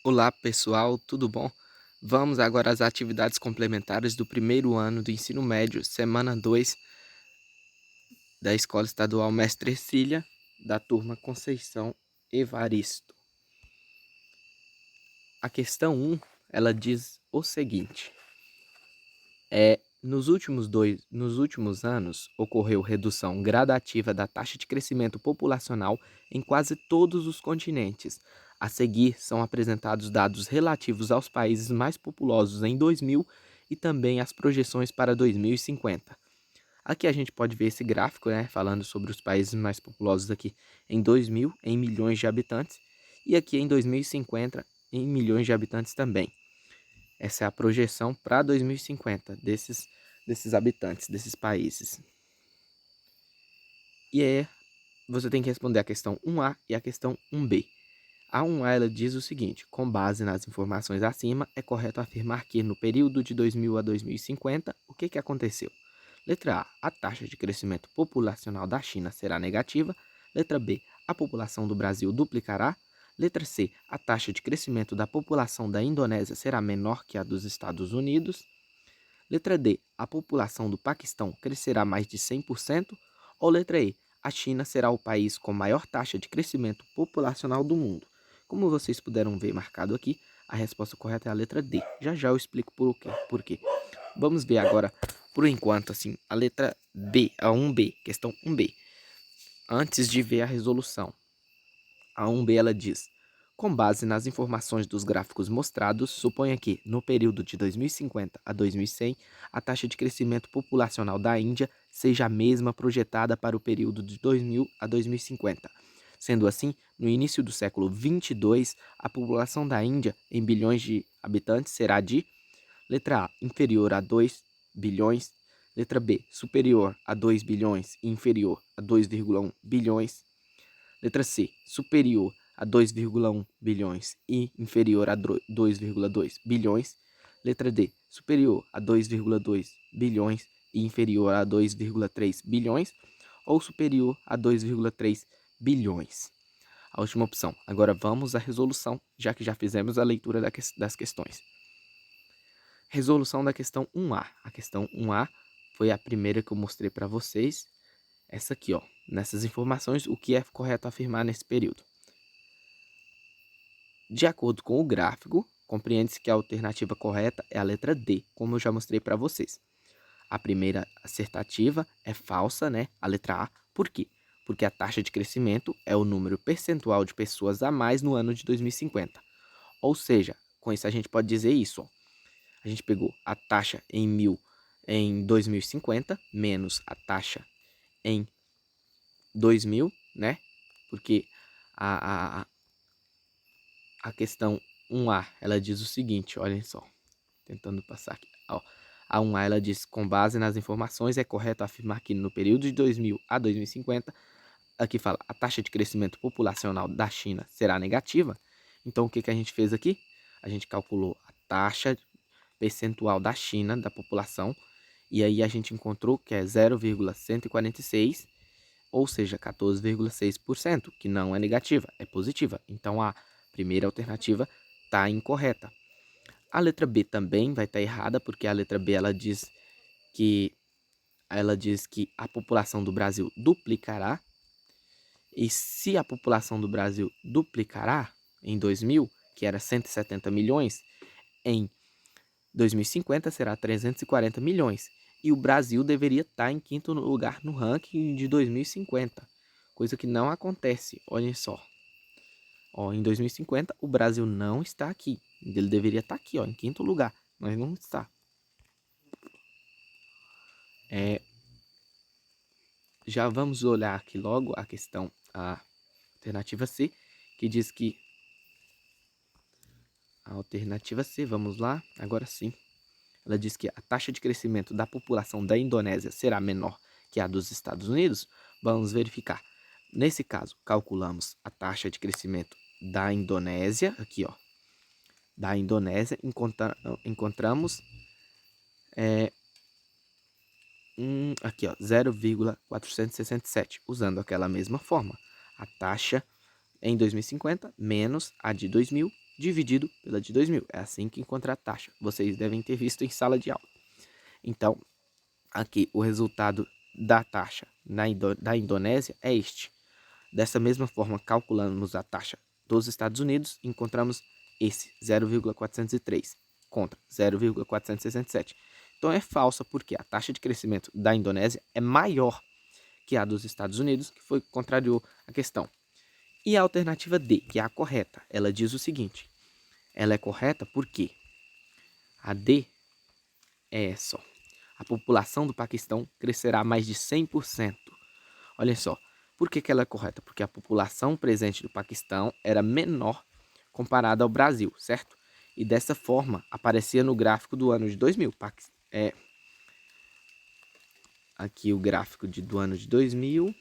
Olá pessoal, tudo bom? Vamos agora às atividades complementares do primeiro ano do ensino médio, semana 2 da Escola Estadual Mestre Ercília, da turma Conceição Evaristo. A questão 1, ela diz o seguinte: nos últimos anos, ocorreu redução gradativa da taxa de crescimento populacional em quase todos os continentes. A seguir, são apresentados dados relativos aos países mais populosos em 2000 e também as projeções para 2050. Aqui a gente pode ver esse gráfico, né, falando sobre os países mais populosos aqui em 2000, em milhões de habitantes, e aqui em 2050, em milhões de habitantes também. Essa é a projeção para 2050 desses habitantes, desses países. E aí, você tem que responder a questão 1A e a questão 1B. A 1A ela diz o seguinte: com base nas informações acima, é correto afirmar que no período de 2000 a 2050, o que aconteceu? Letra A taxa de crescimento populacional da China será negativa. Letra B, a população do Brasil duplicará. Letra C, a taxa de crescimento da população da Indonésia será menor que a dos Estados Unidos. Letra D, a população do Paquistão crescerá mais de 100%. Ou letra E, a China será o país com maior taxa de crescimento populacional do mundo. Como vocês puderam ver marcado aqui, a resposta correta é a letra D. Já já eu explico por quê. Vamos ver agora, por enquanto, assim, a letra B, a 1B, questão 1B. Antes de ver a resolução, a 1B ela diz: com base nas informações dos gráficos mostrados, suponha que, no período de 2050 a 2100, a taxa de crescimento populacional da Índia seja a mesma projetada para o período de 2000 a 2050. Sendo assim, no início do século 22, a população da Índia, em bilhões de habitantes, será de: letra A, inferior a 2 bilhões. Letra B, superior a 2 bilhões e inferior a 2,1 bilhões. Letra C, superior a 2,1 bilhões e inferior a 2,2 bilhões. Letra D, superior a 2,2 bilhões e inferior a 2,3 bilhões. Ou superior a 2,3 bilhões. A última opção. Agora vamos à resolução, já que já fizemos a leitura das questões. Resolução da questão 1A. A questão 1A foi a primeira que eu mostrei para vocês. Essa aqui, ó. Nessas informações, o que é correto afirmar nesse período? De acordo com o gráfico, compreende-se que a alternativa correta é a letra D, como eu já mostrei para vocês. A primeira assertativa é falsa, né? A letra A. Por quê? Porque a taxa de crescimento é o número percentual de pessoas a mais no ano de 2050. Ou seja, com isso a gente pode dizer isso, ó. A gente pegou a taxa em 2050 menos a taxa em 2000, né? Porque a, a, a questão 1A, ela diz o seguinte, olhem só, tentando passar aqui. Ó, a 1A, ela diz: com base nas informações, é correto afirmar que no período de 2000 a 2050, aqui fala, a taxa de crescimento populacional da China será negativa. Então, o que a gente fez aqui? A gente calculou a taxa percentual da China, da população, e aí a gente encontrou que é 0,146, ou seja, 14,6%, que não é negativa, é positiva. Então, a primeira alternativa está incorreta. A letra B também vai estar errada, porque a letra B que ela diz que a população do Brasil duplicará. E se a população do Brasil duplicará em 2000, que era 170 milhões, em 2050 será 340 milhões. E o Brasil deveria estar em quinto lugar no ranking de 2050, coisa que não acontece, olhem só. Ó, em 2050 o Brasil não está aqui, ele deveria estar aqui, ó, em quinto lugar, mas não está. Já vamos olhar aqui logo a questão, a alternativa C, que diz que a alternativa C, vamos lá, agora sim. Ela diz que a taxa de crescimento da população da Indonésia será menor que a dos Estados Unidos. Vamos verificar. Nesse caso, calculamos a taxa de crescimento da Indonésia, aqui ó, da Indonésia, encontramos aqui ó, 0,467, usando aquela mesma forma. A taxa em 2050 menos a de 2000 dividido pela de 2000. É assim que encontra a taxa. Vocês devem ter visto em sala de aula. Então, aqui o resultado da taxa da Indonésia é este. Dessa mesma forma, calculamos a taxa dos Estados Unidos, encontramos esse 0,403 contra 0,467. Então é falsa porque a taxa de crescimento da Indonésia é maior que a dos Estados Unidos, que foi contrariou a questão. E a alternativa D, que é a correta, ela diz o seguinte: ela é correta porque a D é essa. A população do Paquistão crescerá mais de 100%. Olha só, por que ela é correta? Porque a população presente do Paquistão era menor comparada ao Brasil, certo? E dessa forma aparecia no gráfico do ano de 2000. Aqui o gráfico do ano de 2000.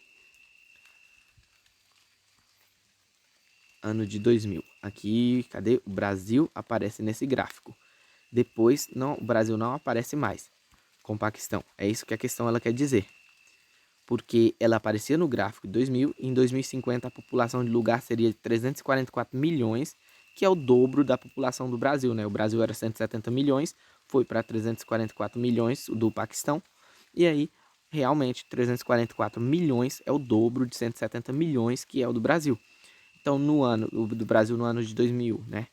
Ano de 2000. Aqui, cadê? O Brasil aparece nesse gráfico. Depois, o Brasil não aparece mais com o Paquistão. É isso que a questão ela quer dizer. Porque ela aparecia no gráfico de 2000 e em 2050 a população de lugar seria de 344 milhões, que é o dobro da população do Brasil, né? O Brasil era 170 milhões, foi para 344 milhões do Paquistão. E aí, realmente, 344 milhões é o dobro de 170 milhões, que é o do Brasil. Então, do Brasil no ano de 2000, né?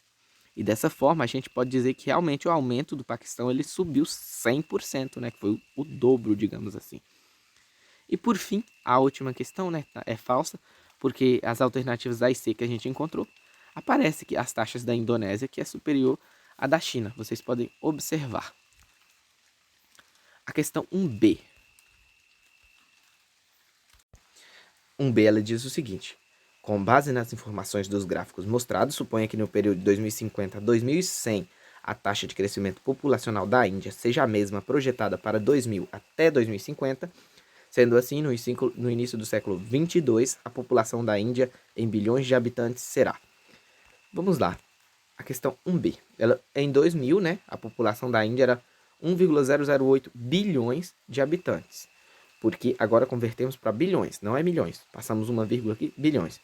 E dessa forma, a gente pode dizer que realmente o aumento do Paquistão ele subiu 100%, né? Que foi o dobro, digamos assim. E por fim, a última questão, né? É falsa, porque as alternativas A e C que a gente encontrou, aparece que as taxas da Indonésia que é superior à da China. Vocês podem observar. A questão 1B. 1B ela diz o seguinte: com base nas informações dos gráficos mostrados, suponha que no período de 2050 a 2100 a taxa de crescimento populacional da Índia seja a mesma projetada para 2000 até 2050. Sendo assim, no início do século 22, a população da Índia em bilhões de habitantes será. Vamos lá. A questão 1B. Em 2000, né, a população da Índia era 1,008 bilhões de habitantes. Porque agora convertemos para bilhões, não é milhões. Passamos uma vírgula aqui, bilhões.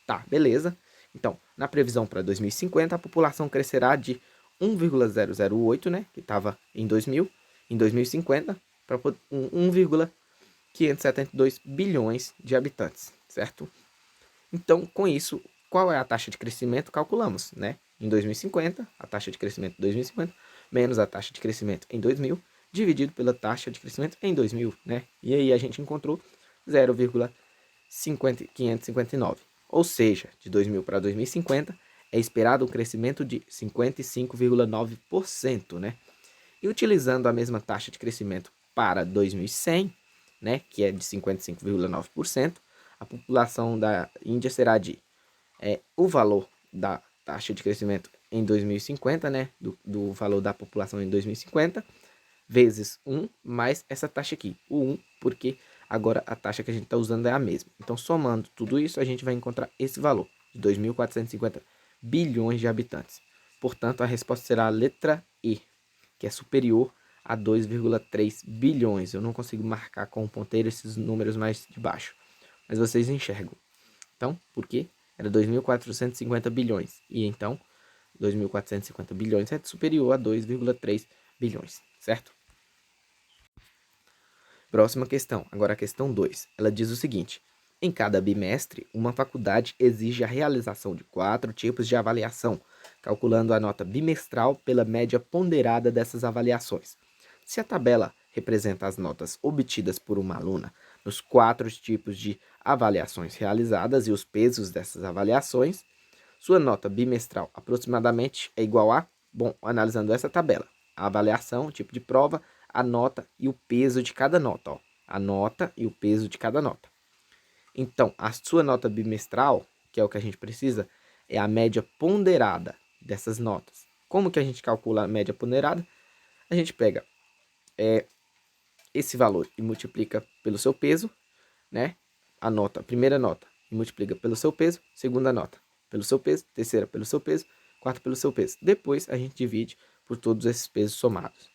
Tá, beleza. Então, na previsão para 2050, a população crescerá de 1,008, né, que estava em 2000, em 2050, para 1,572 bilhões de habitantes, certo? Então, com isso, qual é a taxa de crescimento? Calculamos, né? Em 2050, a taxa de crescimento em 2050, menos a taxa de crescimento em 2000, dividido pela taxa de crescimento em 2000, né? E aí a gente encontrou 0,559. Ou seja, de 2000 para 2050, é esperado um crescimento de 55,9%, né? E utilizando a mesma taxa de crescimento para 2100, né, que é de 55,9%, a população da Índia será de o valor da taxa de crescimento em 2050, né, do valor da população em 2050, vezes 1, mais essa taxa aqui, o 1, porque agora a taxa que a gente está usando é a mesma. Então, somando tudo isso, a gente vai encontrar esse valor, de 2.450 bilhões de habitantes. Portanto, a resposta será a letra E, que é superior a 2,3 bilhões. Eu não consigo marcar com o ponteiro esses números mais de baixo, mas vocês enxergam. Então, por quê? Era 2.450 bilhões. E então, 2.450 bilhões é superior a 2,3 bilhões, certo? Próxima questão, agora a questão 2. Ela diz o seguinte: em cada bimestre, uma faculdade exige a realização de 4 tipos de avaliação, calculando a nota bimestral pela média ponderada dessas avaliações. Se a tabela representa as notas obtidas por uma aluna nos 4 tipos de avaliações realizadas e os pesos dessas avaliações, sua nota bimestral aproximadamente é igual a, analisando essa tabela, a avaliação, o tipo de prova, a nota e o peso de cada nota. Ó. A nota e o peso de cada nota. Então, a sua nota bimestral, que é o que a gente precisa, é a média ponderada dessas notas. Como que a gente calcula a média ponderada? A gente pega esse valor e multiplica pelo seu peso, né? A primeira nota, e multiplica pelo seu peso, segunda nota pelo seu peso, terceira pelo seu peso, quarta pelo seu peso. Depois a gente divide por todos esses pesos somados.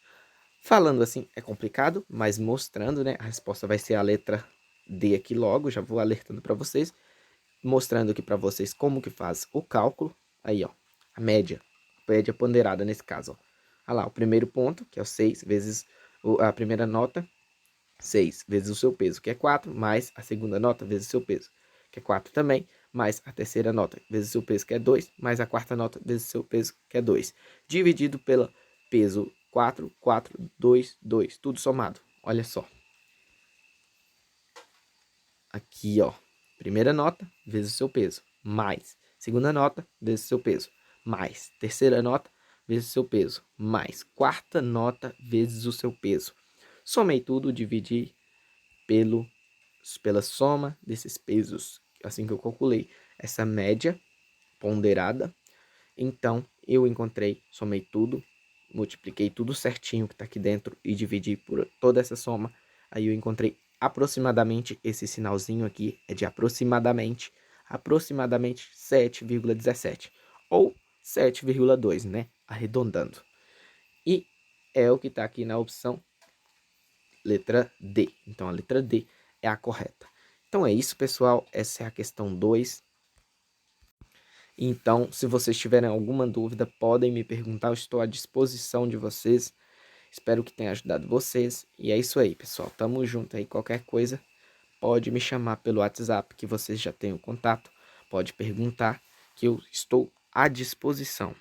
Falando assim é complicado, mas mostrando, né? A resposta vai ser a letra D aqui logo, já vou alertando para vocês, mostrando aqui para vocês como que faz o cálculo. Aí, ó, média ponderada nesse caso. Ó. Olha lá, o primeiro ponto, que é o 6, vezes a primeira nota, 6 vezes o seu peso, que é 4, mais a segunda nota vezes o seu peso, que é 4 também, mais a terceira nota vezes o seu peso, que é 2, mais a quarta nota vezes o seu peso, que é 2, dividido pelo peso 4, 4, 2, 2, tudo somado. Olha só. Aqui, ó, primeira nota vezes o seu peso, mais segunda nota vezes o seu peso, mais terceira nota vezes o seu peso, mais quarta nota vezes o seu peso. Somei tudo, dividi pela soma desses pesos, assim que eu calculei essa média ponderada. Então, eu encontrei, somei tudo, multipliquei tudo certinho que está aqui dentro e dividi por toda essa soma. Aí eu encontrei aproximadamente, esse sinalzinho aqui é de aproximadamente 7,17 ou 7,2, né? Arredondando. E é o que está aqui na opção letra D. Então, a letra D é a correta. Então, é isso, pessoal. Essa é a questão 2. Então, se vocês tiverem alguma dúvida, podem me perguntar. Eu estou à disposição de vocês. Espero que tenha ajudado vocês. E é isso aí, pessoal. Tamo junto aí. Qualquer coisa, pode me chamar pelo WhatsApp, que vocês já têm o contato. Pode perguntar, que eu estou à disposição.